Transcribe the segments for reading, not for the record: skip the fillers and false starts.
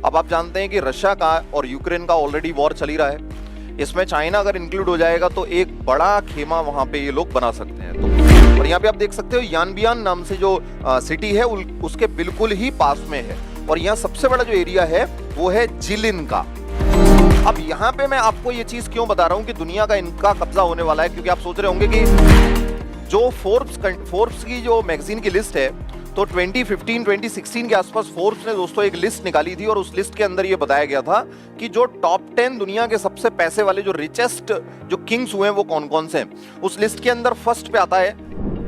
अब आप जानते हैं कि रशिया का और यूक्रेन का ऑलरेडी वॉर चल ही रहा है। इसमें चाइना अगर इंक्लूड हो जाएगा तो एक बड़ा खेमा वहां पे ये लोग बना सकते हैं। तो और यहाँ पे आप देख सकते हो यानबियान नाम से जो सिटी है उसके बिल्कुल ही पास में है। और यहाँ सबसे बड़ा जो एरिया है वो है जिलिन का। अब यहाँ पे मैं आपको ये चीज क्यों बता रहा हूँ कि दुनिया का इनका कब्जा होने वाला है, क्योंकि आप सोच रहे होंगे कि जो फोर्ब्स की जो मैगजीन की लिस्ट है, तो 2015-2016 के आसपास फोर्ब्स ने दोस्तों एक लिस्ट निकाली थी और उस लिस्ट के अंदर ये बताया गया था कि जो टॉप 10 दुनिया के सबसे पैसे वाले जो रिचेस्ट जो किंग्स हुए हैं वो कौन कौन से हैं। उस लिस्ट के अंदर फर्स्ट पे आता है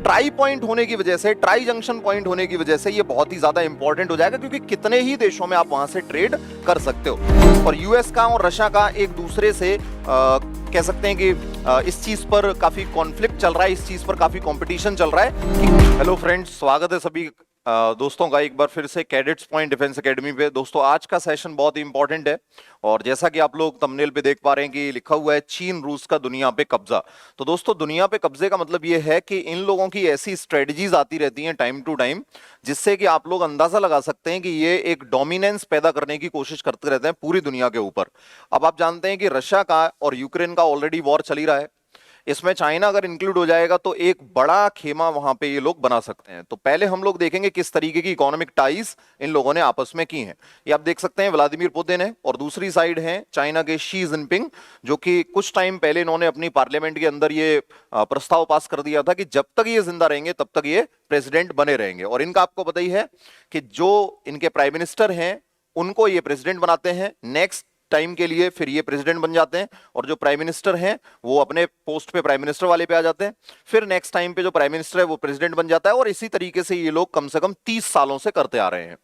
ट्राई पॉइंट होने की वजह से, ट्राई जंक्शन पॉइंट होने की वजह से ये बहुत ही ज्यादा इंपॉर्टेंट हो जाएगा, क्योंकि कितने ही देशों में आप वहां से ट्रेड कर सकते हो। और यूएस का और रशिया का एक दूसरे से कह सकते हैं कि इस चीज पर काफी कॉन्फ्लिक्ट चल रहा है, इस चीज पर काफी कंपटीशन चल रहा है। हेलो फ्रेंड्स, स्वागत है सभी दोस्तों का एक बार फिर से कैडेट्स पॉइंट डिफेंस एकेडमी पे। दोस्तों आज का सेशन बहुत ही इंपॉर्टेंट है और जैसा कि आप लोग थंबनेल पे देख पा रहे हैं कि लिखा हुआ है चीन रूस का दुनिया पे कब्जा। तो दोस्तों दुनिया पे कब्जे का मतलब ये है कि इन लोगों की ऐसी स्ट्रेटजीज आती रहती हैं टाइम टू टाइम, जिससे कि आप लोग अंदाजा लगा सकते हैं कि ये एक डोमिनेंस पैदा करने की कोशिश करते रहते हैं पूरी दुनिया के ऊपर। अब आप जानते हैं कि रशिया का और यूक्रेन का ऑलरेडी वॉर चल ही रहा है। इसमें चाइना अगर इंक्लूड हो जाएगा तो एक बड़ा खेमा वहां पे ये लोग बना सकते हैं। तो पहले हम लोग देखेंगे किस तरीके की इकोनॉमिक टाइज इन लोगों ने आपस में की हैं। ये आप देख सकते हैं व्लादिमीर पुतिन है और दूसरी साइड है चाइना के शी जिनपिंग, जो कि कुछ टाइम पहले इन्होंने अपनी पार्लियामेंट के अंदर ये प्रस्ताव पास कर दिया था कि जब तक ये जिंदा रहेंगे तब तक ये प्रेसिडेंट बने रहेंगे। और इनका आपको पता ही है कि जो इनके प्राइम मिनिस्टर हैं उनको ये प्रेसिडेंट बनाते हैं, नेक्स्ट टाइम के लिए फिर ये प्रेसिडेंट बन जाते हैं, और जो प्राइम मिनिस्टर हैं वो अपने पोस्ट पे प्राइम मिनिस्टर वाले पे आ जाते हैं, फिर नेक्स्ट टाइम पे जो प्राइम मिनिस्टर है वो प्रेसिडेंट बन जाता है। और इसी तरीके से ये लोग कम से कम 30 सालों से करते आ रहे हैं।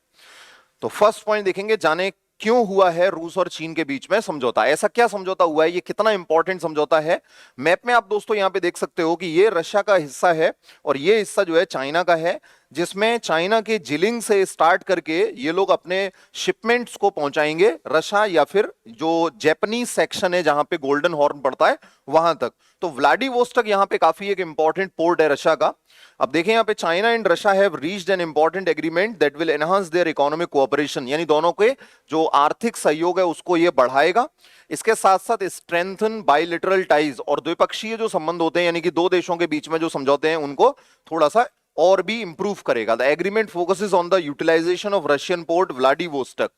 तो फर्स्ट पॉइंट देखेंगे, जाने क्यों हुआ है रूस और चीन के बीच में समझौता। ऐसा क्या समझौता हुआ है, ये कितना इंपॉर्टेंट समझौता है। मैप में आप दोस्तों यहां पे देख सकते हो कि ये रशिया का हिस्सा है और ये हिस्सा जो है चाइना का है, जिसमें चाइना के जिलिंग से स्टार्ट करके ये लोग अपने शिपमेंट्स को पहुंचाएंगे रशिया या फिर जो जापानीज सेक्शन है जहां पे गोल्डन हॉर्न पड़ता है वहां तक। तो व्लादिवोस्टोक यहां पे काफी एक इंपॉर्टेंट पोर्ट है रशिया का। अब देखें यहां पे China and Russia have reached an important agreement that will enhance their economic cooperation, यानी दोनों के जो आर्थिक सहयोग है उसको ये बढ़ाएगा। इसके साथ साथ स्ट्रेंथन बायलैटरल टाइज, और द्विपक्षीय जो संबंध होते हैं यानी कि दो देशों के बीच में जो समझौते हैं उनको थोड़ा सा और भी इंप्रूव करेगा। The agreement focuses on the utilization of Russian port Vladivostok.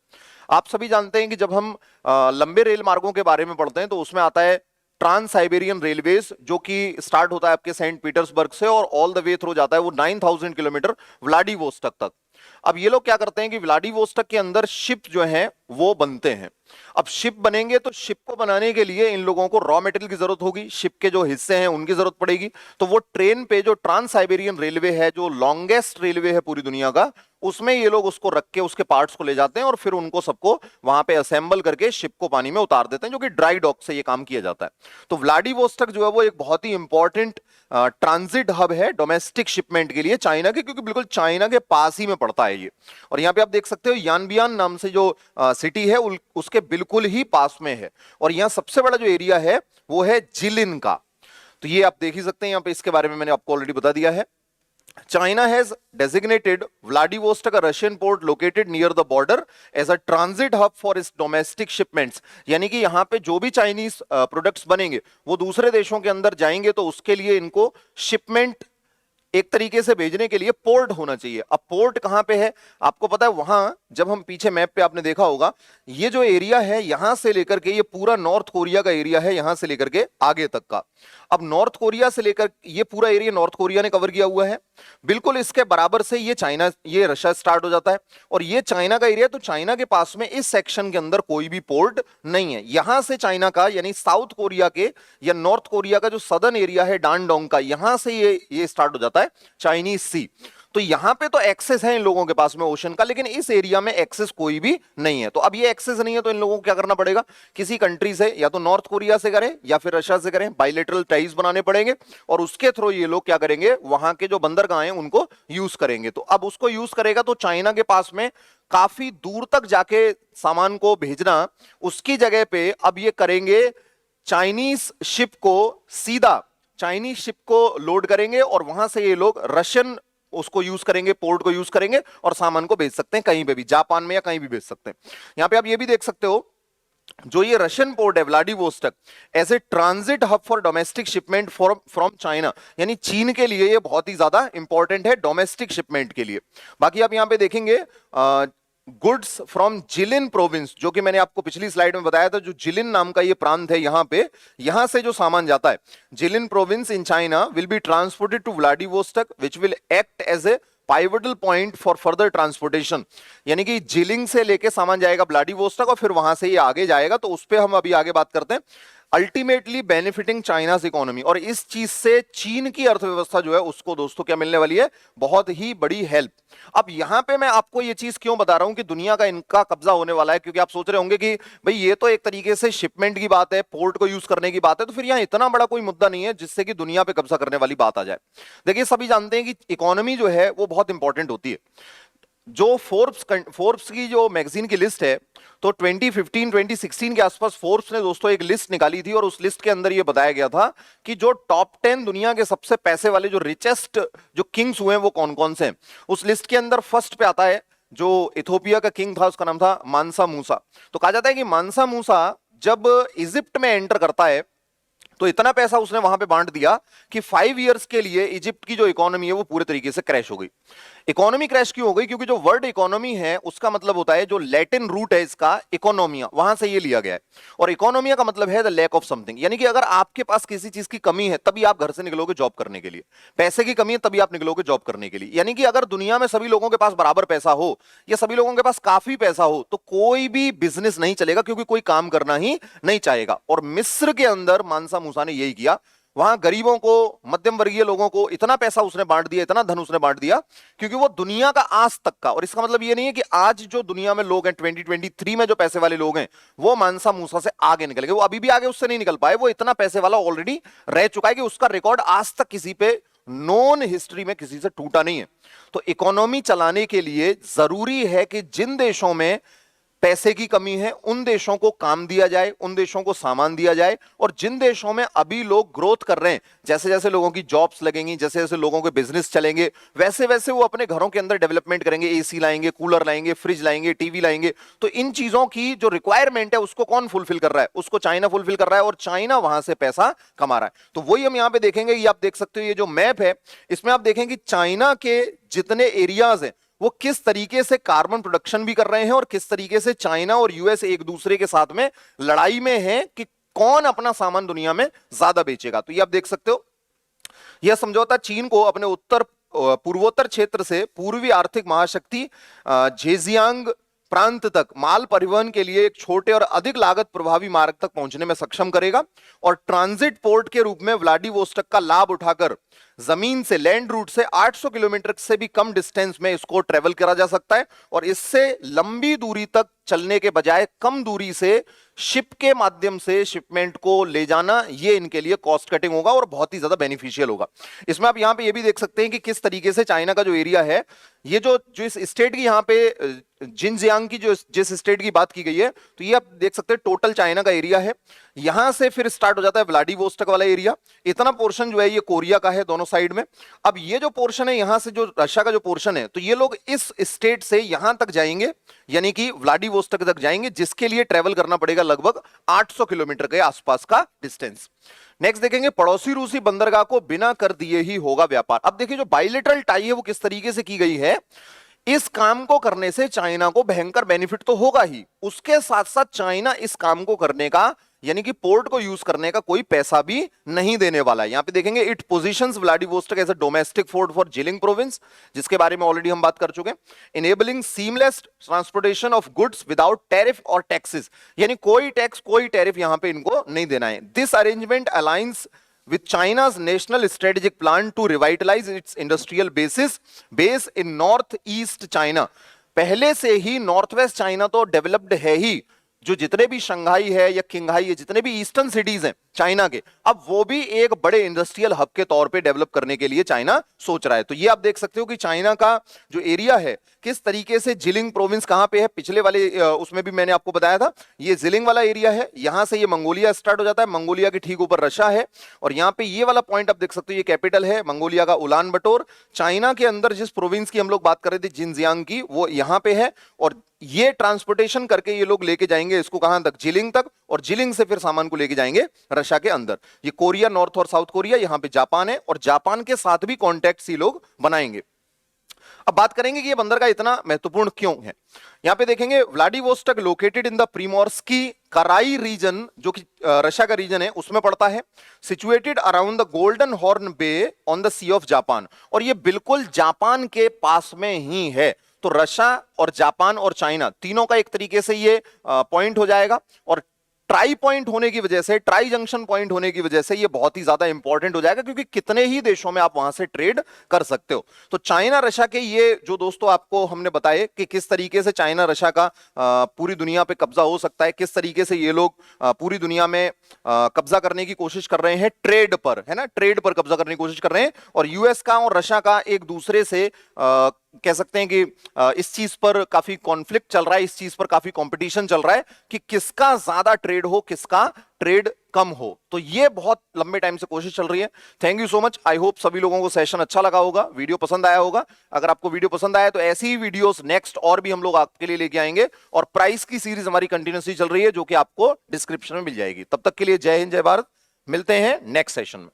आप सभी जानते हैं कि जब हम लंबे रेल मार्गों के बारे में पढ़ते हैं तो उसमें आता है ट्रांस साइबेरियन रेलवेज, जो कि स्टार्ट होता है आपके सेंट पीटर्सबर्ग से और ऑल द वे थ्रू जाता है वो 9000 किलोमीटर व्लादिवोस्टोक तक। अब ये लोग क्या करते हैं कि व्लादिवोस्टोक के अंदर शिप जो है वो बनते हैं। अब शिप बनेंगे तो शिप को बनाने के लिए इन लोगों को रॉ मटेरियल की जरूरत होगी, शिप के जो हिस्से हैं उनकी जरूरत पड़ेगी। तो वो ट्रेन पे जो ट्रांस साइबेरियन रेलवे है, जो लॉन्गेस्ट रेलवे है पूरी दुनिया का, उसमें ये लोग उसको रख के उसके पार्ट्स को ले जाते हैं और फिर उनको सबको वहां पे असेंबल करके शिप को पानी में उतार देते हैं, जो कि ड्राई डॉक से ये काम किया जाता है। तो व्लादिवोस्टोक जो है वो एक बहुत ही इंपॉर्टेंट ट्रांजिट हब है डोमेस्टिक शिपमेंट के लिए चाइना के, क्योंकि बिल्कुल चाइना के पास ही में पड़ता है ये। और यहाँ पे आप देख सकते हो यानबियान नाम से जो सिटी है उसके बिल्कुल ही पास में है। और यहाँ सबसे बड़ा जो एरिया है वो है जिलिन का। तो ये आप देख ही सकते हैं, यहाँ पे इसके बारे में मैंने आपको ऑलरेडी बता दिया है। China has designated Vladivostok a Russian port located near the border as a transit hub for its domestic shipments, यानी कि यहाँ पे जो भी चाइनीज प्रोडक्ट्स बनेंगे वो दूसरे देशों के अंदर जाएंगे तो उसके लिए इनको शिपमेंट एक तरीके से भेजने के लिए पोर्ट होना चाहिए। अब पोर्ट कहां पे है आपको पता है, वहां जब हम पीछे मैप पे आपने देखा होगा ये जो एरिया है यहां से लेकर के ये पूरा नॉर्थ कोरिया का एरिया है, यहां से लेकर के आगे तक का। अब नॉर्थ कोरिया से लेकर ये पूरा एरिया नॉर्थ कोरिया ने कवर किया हुआ है, बिल्कुल इसके बराबर से ये चाइना ये रशिया स्टार्ट हो जाता है और ये चाइना का एरिया। तो चाइना के पास में इस सेक्शन के अंदर कोई भी पोर्ट नहीं है। यहां से चाइना का यानी साउथ कोरिया के या नॉर्थ कोरिया का जो सदर्न एरिया है डानडोंग का, यहां से ये स्टार्ट हो जाता है चाइनीज सी। तो यहां पे तो एक्सेस है इन लोगों के पास में ओशन का, लेकिन इस एरिया में एक्सेस कोई भी नहीं है। तो अब ये एक्सेस नहीं है तो इन लोगों को क्या करना पड़ेगा, किसी कंट्री से या तो नॉर्थ कोरिया से करें या फिर रशिया से करें, बायलैटरल टाइज बनाने पड़ेंगे और उसके थ्रू ये लोग क्या करेंगे, वहां के जो बंदरगाह हैं उनको यूज करेंगे। तो अब उसको यूज करेगा तो चाइना के पास में काफी दूर तक जाके सामान को भेजना, उसकी जगह पे अब ये करेंगे चाइनीज शिप को सीधा चाइनीज शिप को लोड करेंगे और वहां से ये लोग रशियन उसको यूज करेंगे, पोर्ट को यूज करेंगे और सामान को भेज सकते हैं कहीं पे भी, जापान में या कहीं भी भेज सकते हैं। यहां पे आप ये भी देख सकते हो, जो ये रशियन पोर्ट है Vladivostok, as a transit hub for domestic shipment from China, यानी चीन के लिए ये बहुत ही ज्यादा इंपॉर्टेंट है डोमेस्टिक शिपमेंट के लिए। बाकी आप यहां पे देखेंगे गुड्स फ्रॉम जिलिन प्रोविंस, जो कि मैंने आपको पिछली स्लाइड में बताया था, जो जिलिन नाम का ये प्रांत है यहां पे, यहां से जो सामान जाता है Jilin province in China will be transported to Vladivostok which will act as a pivotal point for further transportation. यानी कि जिलिंग से लेके सामान जाएगा व्लादिवोस्टॉक और फिर वहां से ये आगे जाएगा, तो उस पर हम अभी आगे बात करते हैं। अल्टीमेटली बेनिफिटिंग चाइनाज इकोनॉमी, और इस चीज से चीन की अर्थव्यवस्था जो है उसको दोस्तों क्या मिलने वाली है, बहुत ही बड़ी हेल्प। अब यहां पे मैं आपको ये चीज क्यों बता रहा हूं कि दुनिया का इनका कब्जा होने वाला है, क्योंकि आप सोच रहे होंगे कि भाई ये तो एक तरीके से शिपमेंट की बात है, पोर्ट को यूज करने की बात है, तो फिर यहां इतना बड़ा कोई मुद्दा नहीं है जिससे कि दुनिया पे कब्जा करने वाली बात आ जाए। देखिए सभी जानते हैं कि इकोनॉमी जो है वो बहुत इंपॉर्टेंट होती है। जो फोर्ब्स की जो मैगजीन की लिस्ट है, तो 2015-2016 के आसपास फोर्ब्स ने दोस्तों एक लिस्ट निकाली थी और उस लिस्ट के अंदर ये बताया गया था कि जो टॉप 10 दुनिया के सबसे पैसे वाले जो रिचेस्ट जो किंग्स हुए हैं वो कौन कौन से हैं। उस लिस्ट के अंदर फर्स्ट पे आता है जो इथोपिया का किंग था, उसका नाम था मानसा मूसा। तो कहा जाता है कि मानसा मूसा जब इजिप्ट में एंटर करता है तो इतना पैसा उसने वहां पे बांट दिया कि 5 इयर्स के लिए इजिप्ट की जो इकोनॉमी है वो पूरे तरीके से क्रैश हो गई। इकोनॉमी क्रैश क्यों हो गई? क्योंकि जो वर्ड इकोनॉमी है उसका मतलब होता है, जो लैटिन रूट है इसका इकोनॉमिया, वहां से ये लिया गया है। और इकोनॉमिया का मतलब है द लैक ऑफ समथिंग, यानी कि अगर आपके पास किसी चीज की कमी है तभी आप घर से निकलोगे जॉब करने के लिए, पैसे की कमी है तभी आप निकलोगे जॉब करने के लिए। यानी कि अगर दुनिया में सभी लोगों के पास बराबर पैसा हो या सभी लोगों के पास काफी पैसा हो तो कोई भी बिजनेस नहीं चलेगा, क्योंकि कोई काम करना ही नहीं चाहेगा। और मिस्र के अंदर मानसा मूसा ने यही किया, वहां गरीबों को, मध्यम वर्गीय लोगों को इतना पैसा उसने बांट दिया, इतना धन उसने बांट दिया, क्योंकि वो दुनिया का आज तक का, और इसका मतलब ये नहीं है कि आज जो दुनिया में लोग हैं 2023 में जो पैसे वाले लोग हैं वो मानसा मूसा से आगे निकल गए, वो अभी भी आगे उससे नहीं निकल पाए, वो इतना पैसे वाला ऑलरेडी रह चुका है कि उसका रिकॉर्ड आज तक किसी पे नॉन हिस्ट्री में किसी से टूटा नहीं है। तो इकोनॉमी चलाने के लिए जरूरी है कि जिन देशों में पैसे की कमी है उन देशों को काम दिया जाए, उन देशों को सामान दिया जाए, और जिन देशों में अभी लोग ग्रोथ कर रहे हैं, जैसे जैसे लोगों की जॉब्स लगेंगी, जैसे जैसे लोगों के बिजनेस चलेंगे, वैसे वैसे वो अपने घरों के अंदर डेवलपमेंट करेंगे, एसी लाएंगे, कूलर लाएंगे, फ्रिज लाएंगे, टीवी लाएंगे। तो इन चीजों की जो रिक्वायरमेंट है उसको कौन फुलफिल कर रहा है? उसको चाइना फुलफिल कर रहा है, और चाइना वहां से पैसा कमा रहा है। तो वही हम यहां पे देखेंगे, ये आप देख सकते हो, ये जो मैप है इसमें आप देखेंगे चाइना के जितने एरियाज हैं वो किस तरीके से कार्बन प्रोडक्शन भी कर रहे हैं और किस तरीके से चाइना और यूएस एक दूसरे के साथ में लड़ाई में है कि कौन अपना सामान दुनिया में ज्यादा बेचेगा। तो ये आप देख सकते हो, यह समझौता चीन को अपने पूर्वोत्तर क्षेत्र से पूर्वी आर्थिक महाशक्ति झेजियांग प्रांत तक माल परिवहन के लिए एक छोटे और अधिक लागत प्रभावी मार्ग तक पहुंचने में सक्षम करेगा, और ट्रांजिट पोर्ट के रूप में व्लादिवोस्टॉक का लाभ उठाकर जमीन से, लैंड रूट से 800 किलोमीटर से भी कम डिस्टेंस में इसको ट्रेवल करा जा सकता है, और इससे लंबी दूरी तक चलने के बजाय कम दूरी से शिप के माध्यम से शिपमेंट को ले जाना, ये इनके लिए कॉस्ट कटिंग होगा और बहुत ही ज्यादा बेनिफिशियल होगा। इसमें आप यहां पे ये भी देख सकते हैं कि किस तरीके से चाइना का जो एरिया है, ये जो इस स्टेट की यहां पे जिनजियांग की जो जिस स्टेट की बात की गई है, तो ये आप देख सकते हैं टोटल चाइना का एरिया है। यहां से फिर स्टार्ट हो जाता है व्लादिवोस्टॉक वाला एरिया, इतना पोर्शन जो है ये कोरिया का है दोनों साइड में। अब ये जो पोर्शन है यहां से जो रशिया का जो पोर्शन है, तो ये लोग इस स्टेट से यहां तक जाएंगे, यानी कि व्लादिवोस्टॉक तक जाएंगे, जिसके लिए ट्रेवल करना पड़ेगा लगभग 800 किलोमीटर के आसपास का डिस्टेंस। नेक्स्ट देखेंगे, पड़ोसी रूसी बंदरगाह को बिना कर दिए ही होगा व्यापार। अब देखिए जो बाइलेटरल टाई है वो किस तरीके से की गई है। इस काम को करने से चाइना को भयंकर बेनिफिट तो होगा ही, उसके साथ साथ चाइना इस काम को करने का, यानी कि पोर्ट को यूज करने का कोई पैसा भी नहीं देने वाला है। यहां पे देखेंगे, it positions Vladivostok as a domestic port for Jilin province, जिसके बारे में ऑलरेडी हम बात कर चुके हैं। Enabling seamless transportation of goods without tariff और टैक्सेस, यानी कोई टैक्स कोई टैरिफ यहां पे इनको नहीं देना है। This arrangement alliance with China's national strategic plan to revitalize its industrial base in northeast China। पहले से ही नॉर्थ वेस्ट चाइना तो डेवलप्ड है ही, जो जितने भी शंघाई है या किंगहाई है, जितने भी ईस्टर्न सिटीज हैं चाइना के, अब वो भी एक बड़े इंडस्ट्रियल हब के तौर पे डेवलप करने के लिए चाइना सोच रहा है। तो ये आप देख सकते हो कि चाइना का जो एरिया है किस तरीके से, जिलिंग प्रोविंस कहां पे है, पिछले वाले उसमें भी मैंने आपको बताया था, ये जिलिंग वाला एरिया है, यहां से ये मंगोलिया स्टार्ट हो जाता है, मंगोलिया के ठीक ऊपर रशिया है, और यहां पे ये वाला पॉइंट आप देख सकते हो, ये कैपिटल है मंगोलिया का उलान बटोर। चाइना के अंदर जिस प्रोविंस की हम लोग बात कर रहे थे जिनजियांग की, वो यहां पे है, और ये ट्रांसपोर्टेशन करके ये लोग लेके जाएंगे इसको कहां तक, जिलिंग तक, और जिलिंग से फिर सामान को लेके जाएंगे रशिया के अंदर। ये कोरिया, नॉर्थ और साउथ कोरिया, यहां पे जापान है, और जापान के साथ भी कॉन्टैक्ट ये लोग बनाएंगे। अब बात करेंगे कि ये बंदरगाह इतना महत्वपूर्ण क्यों है। यहां पे देखेंगे व्लादिवोस्टॉक लोकेटेड इन द प्रीमोर्स्की कराई रीजन, जो कि रशिया का रीजन है, उसमें पड़ता है, situated around the Golden Horn Bay on the Sea of Japan, और ये बिल्कुल जापान के पास में ही है। तो रशिया और जापान और चाइना तीनों का एक तरीके से ये पॉइंट हो जाएगा, और ट्राई पॉइंट होने की वजह से, ट्राई जंक्शन पॉइंट होने की वजह से ये बहुत ही ज्यादा इंपॉर्टेंट हो जाएगा, क्योंकि कितने ही देशों में आप वहां से ट्रेड कर सकते हो। तो चाइना रशिया के ये जो दोस्तों आपको हमने बताए कि किस तरीके से चाइना रशिया का पूरी दुनिया पे कब्जा हो सकता है, किस तरीके से ये लोग पूरी दुनिया में कब्जा करने की कोशिश कर रहे हैं, ट्रेड पर, है ना, ट्रेड पर कब्जा करने की कोशिश कर रहे हैं, और यूएस का और रशिया का एक दूसरे से कह सकते हैं कि इस चीज पर काफी कॉन्फ्लिक्ट चल रहा है, इस चीज पर काफी कंपटीशन चल रहा है कि किसका ज्यादा ट्रेड हो, किसका ट्रेड कम हो। तो ये बहुत लंबे टाइम से कोशिश चल रही है। Thank you so much. I hope सभी लोगों को सेशन अच्छा लगा होगा, वीडियो पसंद आया होगा। अगर आपको वीडियो पसंद आया तो ऐसी ही वीडियोस नेक्स्ट और भी हम लोग आपके लिए लेके आएंगे, और प्राइस की सीरीज हमारी कंटिन्यूसली चल रही है, जो कि आपको डिस्क्रिप्शन में मिल जाएगी। तब तक के लिए जय हिंद, जय भारत। मिलते हैं नेक्स्ट सेशन में।